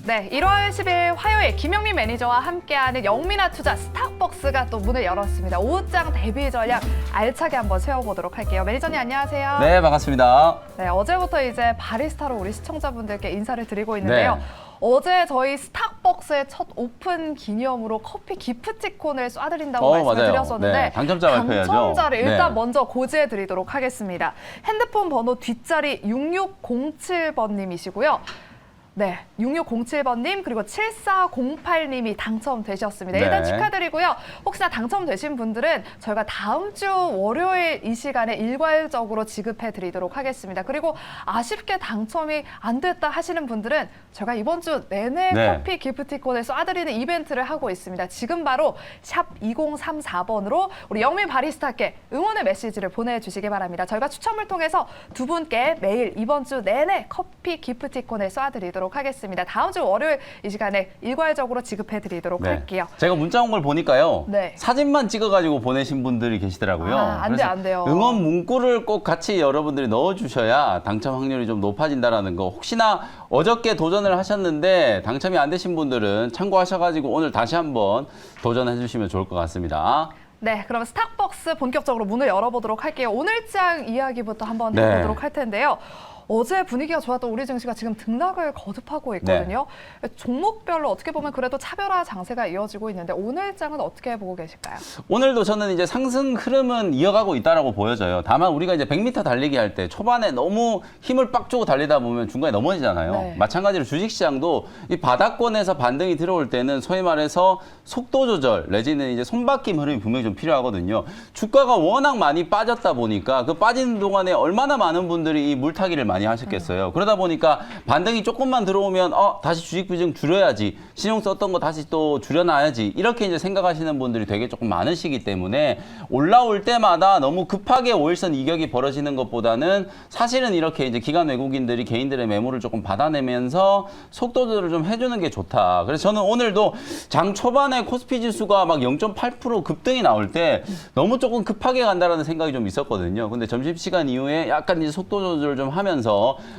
네, 1월 10일 화요일 김영민 매니저와 함께하는 영민아 투자 스탁벅스가 또 문을 열었습니다. 오후장 대비 전략 알차게 한번 세워보도록 할게요. 매니저님 안녕하세요. 네, 반갑습니다. 네, 어제부터 이제 바리스타로 우리 시청자분들께 인사를 드리고 있는데요. 네. 어제 저희 스탁벅스의 첫 오픈 기념으로 커피 기프티콘을 쏴드린다고 말씀을 맞아요. 드렸었는데 네, 당첨자 발표해야죠. 당첨자를 일단 네. 먼저 고지해드리도록 하겠습니다. 핸드폰 번호 뒷자리 6607번님이시고요. 네, 6607번님 그리고 7408님이 당첨되셨습니다. 일단 네. 축하드리고요. 혹시나 당첨되신 분들은 저희가 다음 주 월요일 이 시간에 일괄적으로 지급해드리도록 하겠습니다. 그리고 아쉽게 당첨이 안 됐다 하시는 분들은 저희가 이번 주 내내 네. 커피 기프티콘을 쏴드리는 이벤트를 하고 있습니다. 지금 바로 샵 2034번으로 우리 영민 바리스타께 응원의 메시지를 보내주시기 바랍니다. 저희가 추첨을 통해서 두 분께 매일 이번 주 내내 커피 기프티콘을 쏴드리도록 하겠습니다. 다음 주 월요일 이 시간에 일괄적으로 지급해드리도록 네. 할게요. 제가 문자 온 걸 보니까요. 네. 사진만 찍어가지고 보내신 분들이 계시더라고요. 안 그래서 돼요. 응원 문구를 꼭 같이 여러분들이 넣어주셔야 당첨 확률이 좀 높아진다는 거. 혹시나 어저께 도전을 하셨는데 당첨이 안 되신 분들은 참고하셔가지고 오늘 다시 한번 도전해 주시면 좋을 것 같습니다. 네, 그럼 스탁벅스 본격적으로 문을 열어보도록 할게요. 오늘장 이야기부터 한번 네. 해보도록 할 텐데요. 어제 분위기가 좋았던 우리 증시가 지금 등락을 거듭하고 있거든요. 종목별로 어떻게 보면 그래도 차별화 장세가 이어지고 있는데 오늘장은 어떻게 보고 계실까요? 오늘도 저는 이제 상승 흐름은 이어가고 있다라고 보여져요. 다만 우리가 이제 100m 달리기 할 때 초반에 너무 힘을 빡 주고 달리다 보면 중간에 넘어지잖아요. 네. 마찬가지로 주식시장도 이 바닥권에서 반등이 들어올 때는 소위 말해서 속도 조절 내지는 이제 손바뀜 흐름이 분명히 좀 필요하거든요. 주가가 워낙 많이 빠졌다 보니까 그 빠지는 동안에 얼마나 많은 분들이 이 물타기를 많이 하셨겠어요. 그러다 보니까 반등이 조금만 들어오면 다시 주식 비중 줄여야지, 신용 썼던 거 다시 또 줄여놔야지, 이렇게 이제 생각하시는 분들이 되게 조금 많으시기 때문에 올라올 때마다 너무 급하게 5일선 이격이 벌어지는 것보다는 사실은 이렇게 이제 기관 외국인들이 개인들의 매물을 조금 받아내면서 속도 조절을 좀 해주는 게 좋다. 그래서 저는 오늘도 장 초반에 코스피 지수가 막 0.8% 급등이 나올 때 너무 조금 급하게 간다라는 생각이 좀 있었거든요. 근데 점심시간 이후에 약간 이제 속도 조절을 좀 하면서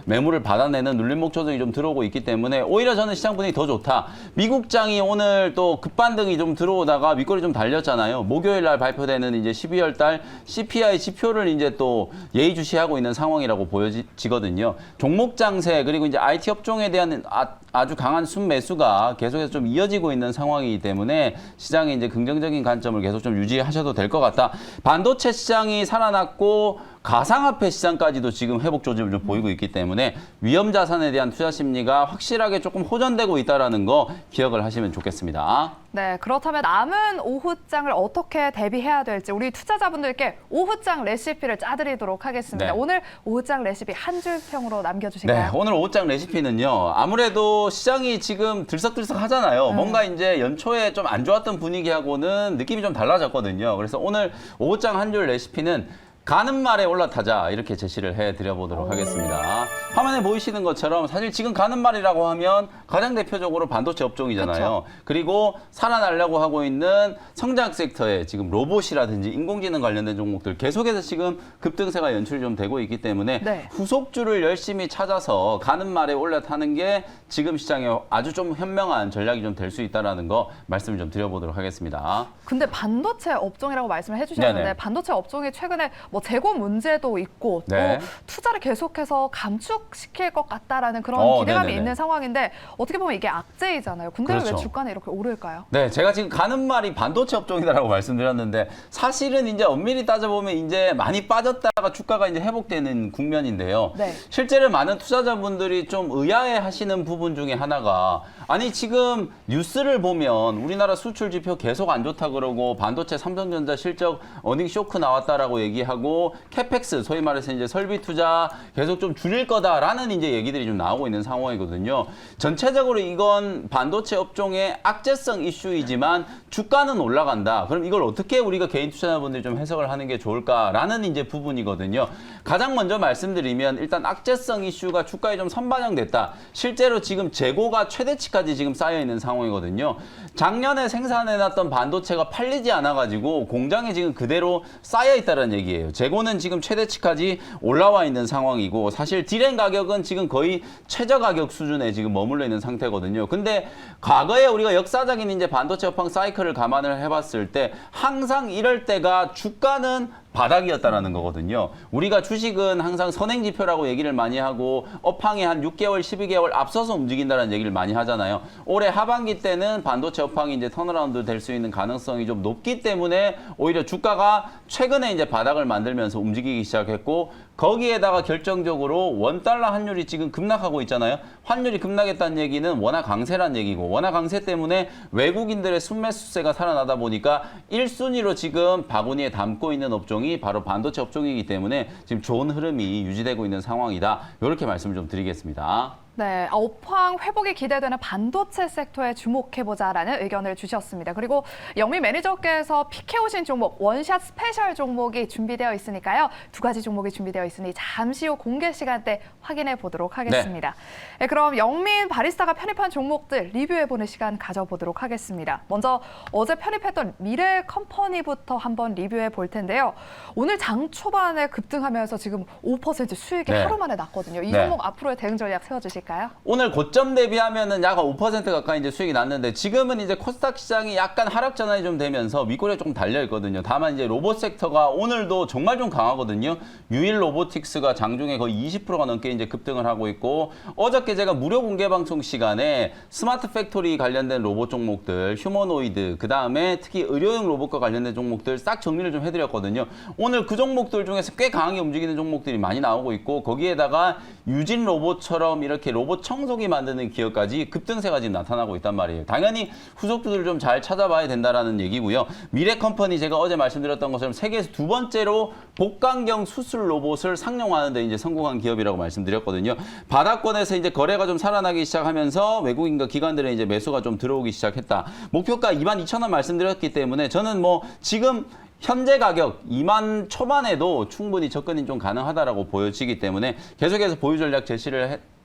매물을 받아내는 눌림목 조정이 좀 들어오고 있기 때문에 오히려 저는 시장 분위기 더 좋다. 미국장이 오늘 또 급반등이 좀 들어오다가 윗골이 좀 달렸잖아요. 목요일 날 발표되는 이제 12월 달 CPI 지표를 이제 또 예의주시하고 있는 상황이라고 보여지거든요. 종목 장세 그리고 이제 IT 업종에 대한 아주 강한 순매수가 계속해서 좀 이어지고 있는 상황이기 때문에 시장에 이제 긍정적인 관점을 계속 좀 유지하셔도 될 것 같다. 반도체 시장이 살아났고 가상화폐 시장까지도 지금 회복 조짐을 좀 보이고 있기 때문에 위험 자산에 대한 투자 심리가 확실하게 조금 호전되고 있다는 거 기억을 하시면 좋겠습니다. 네, 그렇다면 남은 오후장을 어떻게 대비해야 될지 우리 투자자분들께 오후장 레시피를 짜드리도록 하겠습니다. 네. 오늘 오후장 레시피 한 줄 평으로 남겨주실까요? 네, 오늘 오후장 레시피는요. 아무래도 시장이 지금 들썩들썩 하잖아요. 뭔가 이제 연초에 좀 안 좋았던 분위기하고는 느낌이 좀 달라졌거든요. 그래서 오늘 오후장 한 줄 레시피는 가는 말에 올라타자 이렇게 제시를 해드려보도록 하겠습니다. 화면에 보이시는 것처럼 사실 지금 가는 말이라고 하면 가장 대표적으로 반도체 업종이잖아요. 그쵸. 그리고 살아나려고 하고 있는 성장 섹터에 지금 로봇이라든지 인공지능 관련된 종목들 계속해서 지금 급등세가 연출이 좀 되고 있기 때문에 네. 후속주를 열심히 찾아서 가는 말에 올라타는 게 지금 시장에 아주 좀 현명한 전략이 좀 될 수 있다는 거 말씀을 좀 드려보도록 하겠습니다. 근데 반도체 업종이라고 말씀을 해주셨는데 네네. 반도체 업종이 최근에 뭐 재고 문제도 있고 네. 또 투자를 계속해서 감축시킬 것 같다라는 그런 기대감이 네네네. 있는 상황인데 어떻게 보면 이게 악재이잖아요. 근데 왜 그렇죠. 주가는 이렇게 오를까요? 네, 제가 지금 가는 말이 반도체 업종이다라고 말씀드렸는데 사실은 이제 엄밀히 따져보면 이제 많이 빠졌다가 주가가 이제 회복되는 국면인데요. 네. 실제로 많은 투자자분들이 좀 의아해하시는 부분 중에 하나가 아니 지금 뉴스를 보면 우리나라 수출 지표 계속 안 좋다 그러고 반도체 삼성전자 실적 어닝 쇼크 나왔다라고 얘기하고 캐펙스 소위 말해서 이제 설비 투자 계속 좀 줄일 거다라는 이제 얘기들이 좀 나오고 있는 상황이거든요. 전체적으로 이건 반도체 업종의 악재성 이슈이지만 주가는 올라간다. 그럼 이걸 어떻게 우리가 개인 투자자분들이 좀 해석을 하는 게 좋을까라는 이제 부분이거든요. 가장 먼저 말씀드리면 일단 악재성 이슈가 주가에 좀 선반영됐다. 실제로 지금 재고가 최대치까지 지금 쌓여 있는 상황이거든요. 작년에 생산해놨던 반도체가 팔리지 않아가지고 공장에 지금 그대로 쌓여 있다는 얘기예요. 재고는 지금 최대치까지 올라와 있는 상황이고 사실 디램 가격은 지금 거의 최저 가격 수준에 지금 머물러 있는 있는 상태거든요. 근데 과거에 우리가 역사적인 이제 반도체 업황 사이클을 감안을 해봤을 때 항상 이럴 때가 주가는 바닥이었다라는 거거든요. 우리가 주식은 항상 선행지표라고 얘기를 많이 하고 업황이 한 6개월, 12개월 앞서서 움직인다는 얘기를 많이 하잖아요. 올해 하반기 때는 반도체 업황이 이제 턴어라운드 될 수 있는 가능성이 좀 높기 때문에 오히려 주가가 최근에 이제 바닥을 만들면서 움직이기 시작했고 거기에다가 결정적으로 원달러 환율이 지금 급락하고 있잖아요. 환율이 급락했다는 얘기는 원화 강세란 얘기고 원화 강세 때문에 외국인들의 순매수세가 살아나다 보니까 1순위로 지금 바구니에 담고 있는 업종이 바로 반도체 업종이기 때문에 지금 좋은 흐름이 유지되고 있는 상황이다. 이렇게 말씀을 좀 드리겠습니다. 네, 업황 회복이 기대되는 반도체 섹터에 주목해보자라는 의견을 주셨습니다. 그리고 영미 매니저께서 픽해오신 종목, 원샷 스페셜 종목이 준비되어 있으니까요. 두 가지 종목이 준비되어 있으니 잠시 후 공개 시간 때 확인해 보도록 하겠습니다. 네, 그럼 영민 바리스타가 편입한 종목들 리뷰해보는 시간 가져보도록 하겠습니다. 먼저 어제 편입했던 미래 컴퍼니부터 한번 리뷰해 볼 텐데요. 오늘 장 초반에 급등하면서 지금 5% 수익이 네. 하루 만에 났거든요. 이 네. 종목 앞으로의 대응 전략 세워주실까요? 오늘 고점 대비하면은 약 5% 가까이 이제 수익이 났는데 지금은 이제 코스닥 시장이 약간 하락 전환이 좀 되면서 윗골에 조금 달려 있거든요. 다만 이제 로봇 섹터가 오늘도 정말 좀 강하거든요. 유일 로보틱스가 장중에 거의 20%가 넘게 이제 급등을 하고 있고 어저께 제가 무료 공개 방송 시간에 스마트 팩토리 관련된 로봇 종목들, 휴머노이드, 그다음에 특히 의료용 로봇과 관련된 종목들 싹 정리를 좀 해드렸거든요. 오늘 그 종목들 중에서 꽤 강하게 움직이는 종목들이 많이 나오고 있고 거기에다가 유진 로봇처럼 이렇게 로봇 청소기 만드는 기업까지 급등세가 지금 나타나고 있단 말이에요. 당연히 후속주들을 좀 잘 찾아봐야 된다라는 얘기고요. 미래 컴퍼니 제가 어제 말씀드렸던 것처럼 세계에서 두 번째로 복강경 수술 로봇을 상용하는 데 이제 성공한 기업이라고 말씀드렸거든요. 바닥권에서 이제 거래가 좀 살아나기 시작하면서 외국인과 기관들의 이제 매수가 좀 들어오기 시작했다. 목표가 22,000원 말씀드렸기 때문에 저는 뭐 지금 현재 가격 2만 초반에도 충분히 접근이 좀 가능하다라고 보여지기 때문에 계속해서 보유 전략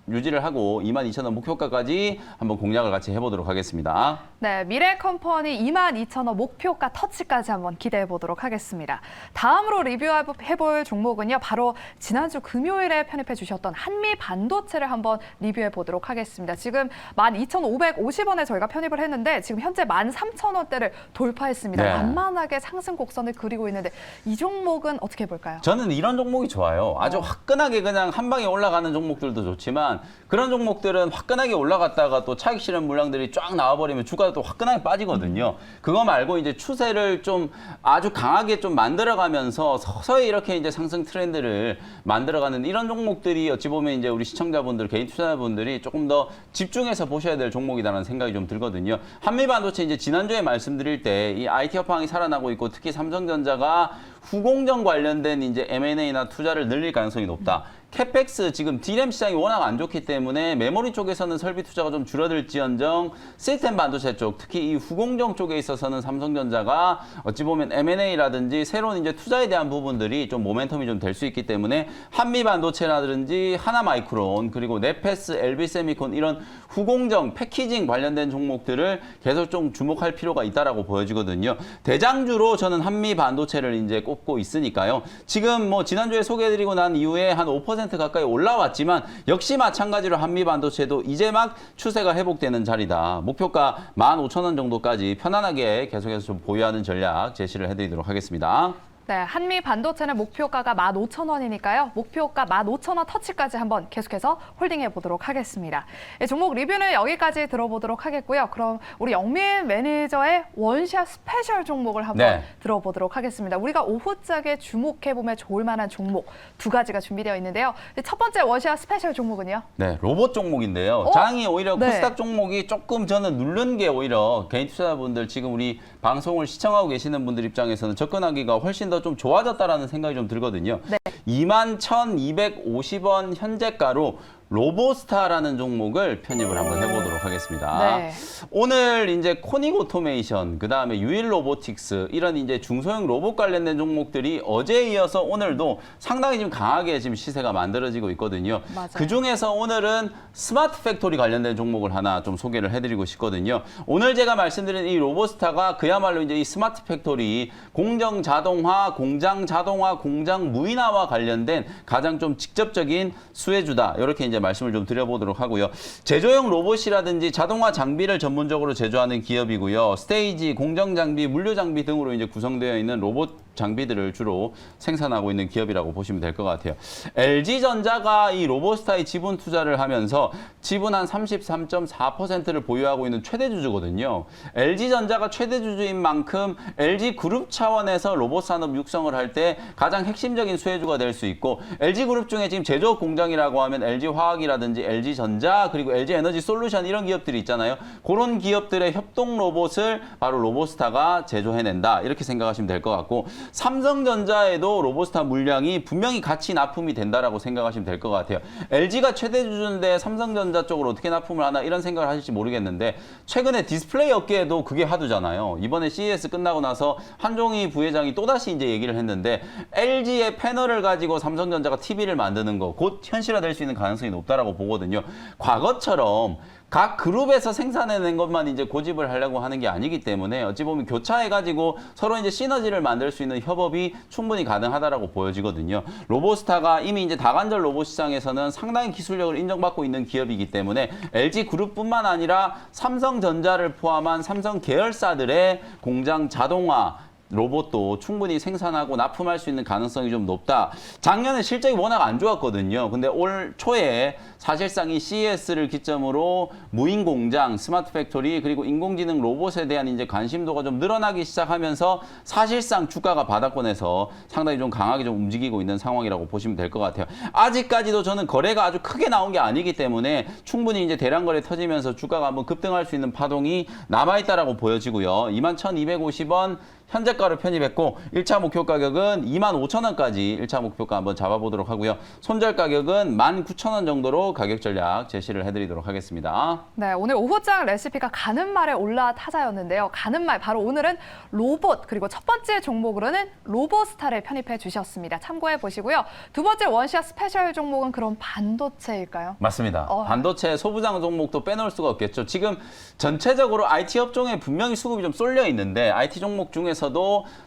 유지를 하고 22,000원 목표가까지 한번 공략을 같이 해보도록 하겠습니다. 네, 미래 컴퍼니 22,000원 목표가 터치까지 한번 기대해 보도록 하겠습니다. 다음으로 리뷰해볼 종목은요, 바로 지난주 금요일에 편입해 주셨던 한미 반도체를 한번 리뷰해 보도록 하겠습니다. 지금 12,550원에 저희가 편입을 했는데 지금 현재 13,000원대를 돌파했습니다. 네. 만만하게 상승 곡선을 그리고 있는데 이 종목은 어떻게 볼까요? 저는 이런 종목이 좋아요. 아주 화끈하게 그냥 한 방에 올라가는 종목들도 좋지만 그런 종목들은 화끈하게 올라갔다가 또 차익 실현 물량들이 쫙 나와버리면 주가가 또 화끈하게 빠지거든요. 그거 말고 이제 추세를 좀 아주 강하게 좀 만들어가면서 서서히 이렇게 이제 상승 트렌드를 만들어가는 이런 종목들이 어찌 보면 이제 우리 시청자분들, 개인 투자자분들이 조금 더 집중해서 보셔야 될 종목이라는 생각이 좀 들거든요. 한미반도체 이제 지난주에 말씀드릴 때 이 IT 업황이 살아나고 있고 특히 삼성전자가 후공정 관련된 이제 M&A나 투자를 늘릴 가능성이 높다. 캐펙스 지금 D램 시장이 워낙 안 좋기 때문에 메모리 쪽에서는 설비 투자가 좀 줄어들지언정 시스템 반도체 쪽 특히 이 후공정 쪽에 있어서는 삼성전자가 어찌 보면 M&A라든지 새로운 이제 투자에 대한 부분들이 좀 모멘텀이 좀 될 수 있기 때문에 한미 반도체라든지 하나마이크론 그리고 네페스, LB세미콘 이런 후공정 패키징 관련된 종목들을 계속 좀 주목할 필요가 있다라고 보여지거든요. 대장주로 저는 한미 반도체를 이제 꼽고 있으니까요. 지금 뭐 지난주에 소개해드리고 난 이후에 한 5% 가까이 올라왔지만 역시 마찬가지로 한미 반도체도 이제 막 추세가 회복되는 자리다. 목표가 15,000원 정도까지 편안하게 계속해서 좀 보유하는 전략 제시를 해드리도록 하겠습니다. 네, 한미 반도체는 목표가가 15,000원이니까요. 목표가 15,000원 터치까지 한번 계속해서 홀딩해 보도록 하겠습니다. 네, 종목 리뷰는 여기까지 들어보도록 하겠고요. 그럼 우리 영민 매니저의 원샷 스페셜 종목을 한번 들어보도록 하겠습니다. 우리가 오후짝에 주목해 보면 좋을 만한 종목 두 가지가 준비되어 있는데요. 첫 번째 원샷 스페셜 종목은요? 네, 로봇 종목인데요. 장이 오히려 코스닥 종목이 조금 저는 누른 게 오히려 개인 투자자분들 지금 우리 방송을 시청하고 계시는 분들 입장에서는 접근하기가 훨씬 더 좀 좋아졌다라는 생각이 좀 들거든요. 네. 21,250원 현재가로 로보스타라는 종목을 편입을 한번 해보도록 하겠습니다. 네. 오늘 이제 코닉 오토메이션, 그 다음에 유일 로보틱스 이런 이제 중소형 로봇 관련된 종목들이 어제에 이어서 오늘도 상당히 지금 강하게 지금 시세가 만들어지고 있거든요. 맞아요. 그 중에서 오늘은 스마트 팩토리 관련된 종목을 하나 좀 소개를 해드리고 싶거든요. 오늘 제가 말씀드린 이 로보스타가 그야말로 이제 이 스마트 팩토리 공정 자동화, 공장 자동화, 공장 무인화와 관련된 가장 좀 직접적인 수혜주다. 이렇게 이제 말씀을 좀 드려보도록 하고요. 제조용 로봇이라든지 자동화 장비를 전문적으로 제조하는 기업이고요. 스테이지, 공정 장비, 물류 장비 등으로 이제 구성되어 있는 로봇 장비들을 주로 생산하고 있는 기업이라고 보시면 될 것 같아요. LG전자가 이 로보스타에 지분 투자를 하면서 지분 한 33.4%를 보유하고 있는 최대 주주거든요. LG전자가 최대 주주인 만큼 LG그룹 차원에서 로봇 산업 육성을 할 때 가장 핵심적인 수혜주가 될 수 있고, LG그룹 중에 지금 제조업 공장이라고 하면 LG화학이라든지 LG전자 그리고 LG에너지솔루션 이런 기업들이 있잖아요. 그런 기업들의 협동 로봇을 바로 로보스타가 제조해낸다, 이렇게 생각하시면 될 것 같고, 삼성전자에도 로보스타 물량이 분명히 같이 납품이 된다라고 생각하시면 될 것 같아요. LG가 최대 주주인데 삼성전자 쪽으로 어떻게 납품을 하나, 이런 생각을 하실지 모르겠는데, 최근에 디스플레이 업계에도 그게 화두잖아요. 이번에 CES 끝나고 나서 한종희 부회장이 또다시 이제 얘기를 했는데, LG의 패널을 가지고 삼성전자가 TV를 만드는 거 곧 현실화될 수 있는 가능성이 높다라고 보거든요. 과거처럼 각 그룹에서 생산해낸 것만 이제 고집을 하려고 하는 게 아니기 때문에 어찌 보면 교차해가지고 서로 이제 시너지를 만들 수 있는 협업이 충분히 가능하다라고 보여지거든요. 로보스타가 이미 이제 다관절 로봇 시장에서는 상당히 기술력을 인정받고 있는 기업이기 때문에 LG 그룹뿐만 아니라 삼성전자를 포함한 삼성 계열사들의 공장 자동화 로봇도 충분히 생산하고 납품할 수 있는 가능성이 좀 높다. 작년에 실적이 워낙 안 좋았거든요. 근데 올 초에 사실상 이 CES를 기점으로 무인 공장, 스마트 팩토리, 그리고 인공지능 로봇에 대한 이제 관심도가 좀 늘어나기 시작하면서 사실상 주가가 바닥권에서 상당히 좀 강하게 좀 움직이고 있는 상황이라고 보시면 될 것 같아요. 아직까지도 저는 거래가 아주 크게 나온 게 아니기 때문에 충분히 이제 대량 거래 터지면서 주가가 한번 급등할 수 있는 파동이 남아있다라고 보여지고요. 21,250원 현재가를 편입했고, 1차 목표 가격은 25,000원까지 1차 목표가 한번 잡아보도록 하고요. 손절 가격은 19,000원 정도로 가격 전략 제시를 해드리도록 하겠습니다. 네, 오늘 오후장 레시피가 가는 말에 올라타자였는데요. 가는 말, 바로 오늘은 로봇, 그리고 첫 번째 종목으로는 로보스타를 편입해 주셨습니다. 참고해 보시고요. 두 번째 원시아 스페셜 종목은 그럼 반도체일까요? 맞습니다. 반도체 소부장 종목도 빼놓을 수가 없겠죠. 지금 전체적으로 IT 업종에 분명히 수급이 좀 쏠려 있는데, IT 종목 중에서도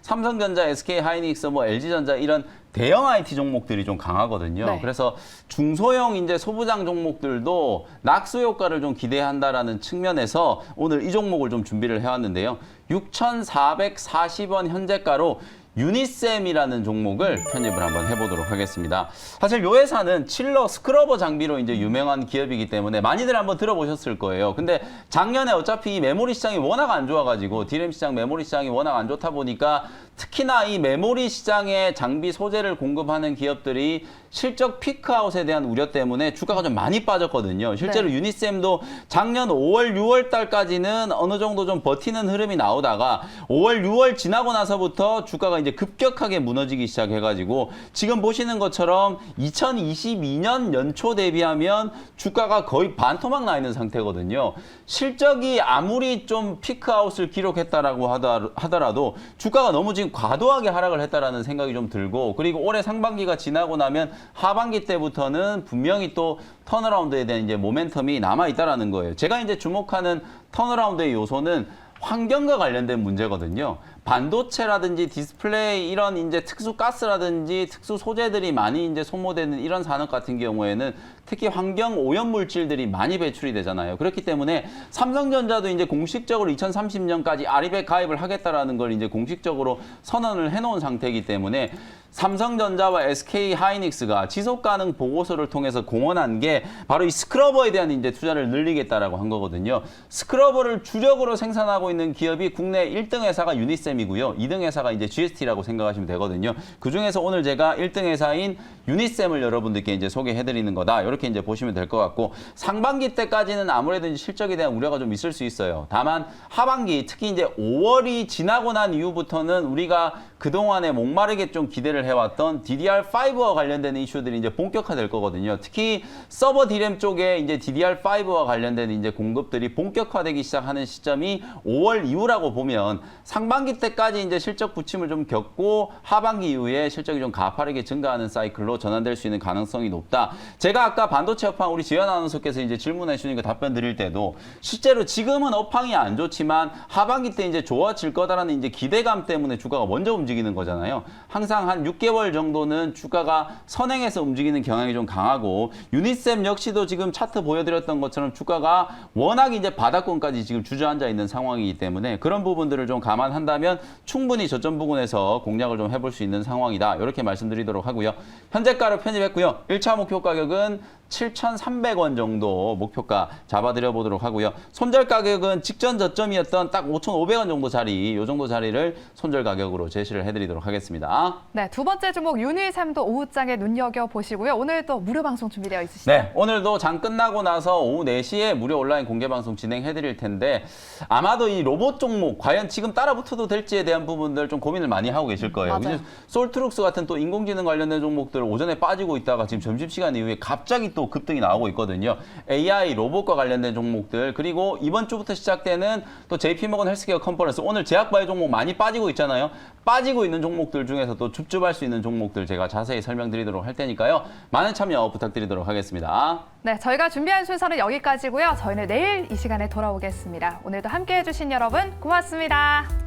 삼성전자, SK하이닉스, LG전자 이런 대형 IT 종목들이 좀 강하거든요. 네. 그래서 중소형 이제 소부장 종목들도 낙수 효과를 좀 기대한다라는 측면에서 오늘 이 종목을 좀 준비를 해왔는데요. 6,440원 현재가로 유니셈이라는 종목을 편입을 한번 해보도록 하겠습니다. 사실 이 회사는 칠러 스크러버 장비로 이제 유명한 기업이기 때문에 많이들 한번 들어보셨을 거예요. 근데 작년에 어차피 이 메모리 시장이 워낙 안 좋아가지고, 디램 시장, 메모리 시장이 워낙 안 좋다 보니까 특히나 이 메모리 시장에 장비 소재를 공급하는 기업들이 실적 피크아웃에 대한 우려 때문에 주가가 좀 많이 빠졌거든요. 실제로 네. 유니셈도 작년 5월, 6월 달까지는 어느 정도 좀 버티는 흐름이 나오다가 5월, 6월 지나고 나서부터 주가가 이제 급격하게 무너지기 시작해가지고 지금 보시는 것처럼 2022년 연초 대비하면 주가가 거의 반토막 나 있는 상태거든요. 실적이 아무리 좀 피크아웃을 기록했다라고 하더라도 주가가 너무 지금 과도하게 하락을 했다라는 생각이 좀 들고, 그리고 올해 상반기가 지나고 나면 하반기 때부터는 분명히 또 턴어라운드에 대한 이제 모멘텀이 남아 있다라는 거예요. 제가 이제 주목하는 턴어라운드의 요소는 환경과 관련된 문제거든요. 반도체라든지 디스플레이 이런 이제 특수 가스라든지 특수 소재들이 많이 이제 소모되는 이런 산업 같은 경우에는 특히 환경 오염 물질들이 많이 배출이 되잖아요. 그렇기 때문에 삼성전자도 이제 공식적으로 2030년까지 아리백 가입을 하겠다라는 걸 이제 공식적으로 선언을 해놓은 상태이기 때문에 삼성전자와 SK하이닉스가 지속 가능 보고서를 통해서 공언한 게 바로 이 스크러버에 대한 이제 투자를 늘리겠다라고 한 거거든요. 스크러버를 주력으로 생산하고 있는 기업이 국내 1등 회사가 유니셈이고요. 2등 회사가 이제 GST라고 생각하시면 되거든요. 그 중에서 오늘 제가 1등 회사인 유니셈을 여러분들께 이제 소개해드리는 거다. 이렇게 이제 보시면 될 것 같고, 상반기 때까지는 아무래도 이제 실적에 대한 우려가 좀 있을 수 있어요. 다만 하반기, 특히 이제 5월이 지나고 난 이후부터는 우리가 그동안에 목마르게 좀 기대를 해왔던 DDR5와 관련된 이슈들이 이제 본격화될 거거든요. 특히 서버 디램 쪽에 이제 DDR5와 관련된 이제 공급들이 본격화되기 시작하는 시점이 5월 이후라고 보면 상반기 때까지 이제 실적 부침을 좀 겪고 하반기 이후에 실적이 좀 가파르게 증가하는 사이클로 주가로 전환될 수 있는 가능성이 높다. 제가 아까 반도체 업황 우리 지연 아나운서께서 이제 질문해 주니까 답변 드릴 때도 실제로 지금은 업황이 안 좋지만 하반기 때 이제 좋아질 거다라는 이제 기대감 때문에 주가가 먼저 움직이는 거잖아요. 항상 한 6개월 정도는 주가가 선행해서 움직이는 경향이 좀 강하고 유니셈 역시도 지금 차트 보여드렸던 것처럼 주가가 워낙 이제 바닥권까지 지금 주저앉아 있는 상황이기 때문에 그런 부분들을 좀 감안한다면 충분히 저점 부근에서 공략을 좀 해볼 수 있는 상황이다. 이렇게 말씀드리도록 하고요. 현재가를 편입했고요. 1차 목표 가격은 7,300원 정도 목표가 잡아드려 보도록 하고요. 손절 가격은 직전 저점이었던 딱 5,500원 정도 자리, 이 정도 자리를 손절 가격으로 제시를 해드리도록 하겠습니다. 네, 두 번째 종목 유니샘도 오후장에 눈여겨보시고요. 오늘 또 무료 방송 준비되어 있으시죠? 네, 오늘도 장 끝나고 나서 오후 4시에 무료 온라인 공개 방송 진행해드릴 텐데 아마도 이 로봇 종목 과연 지금 따라붙어도 될지에 대한 부분들 좀 고민을 많이 하고 계실 거예요. 맞아요. 솔트룩스 같은 또 인공지능 관련된 종목들 오전에 빠지고 있다가 지금 점심시간 이후에 갑자기 또 급등이 나오고 있거든요. AI 로봇과 관련된 종목들 그리고 이번 주부터 시작되는 또 JP모건 헬스케어 컨퍼런스 오늘 제약바이오 종목 많이 빠지고 있잖아요. 빠지고 있는 종목들 중에서 또 줍줍할 수 있는 종목들 제가 자세히 설명드리도록 할 테니까요. 많은 참여 부탁드리도록 하겠습니다. 네, 저희가 준비한 순서는 여기까지고요. 저희는 내일 이 시간에 돌아오겠습니다. 오늘도 함께해 주신 여러분 고맙습니다.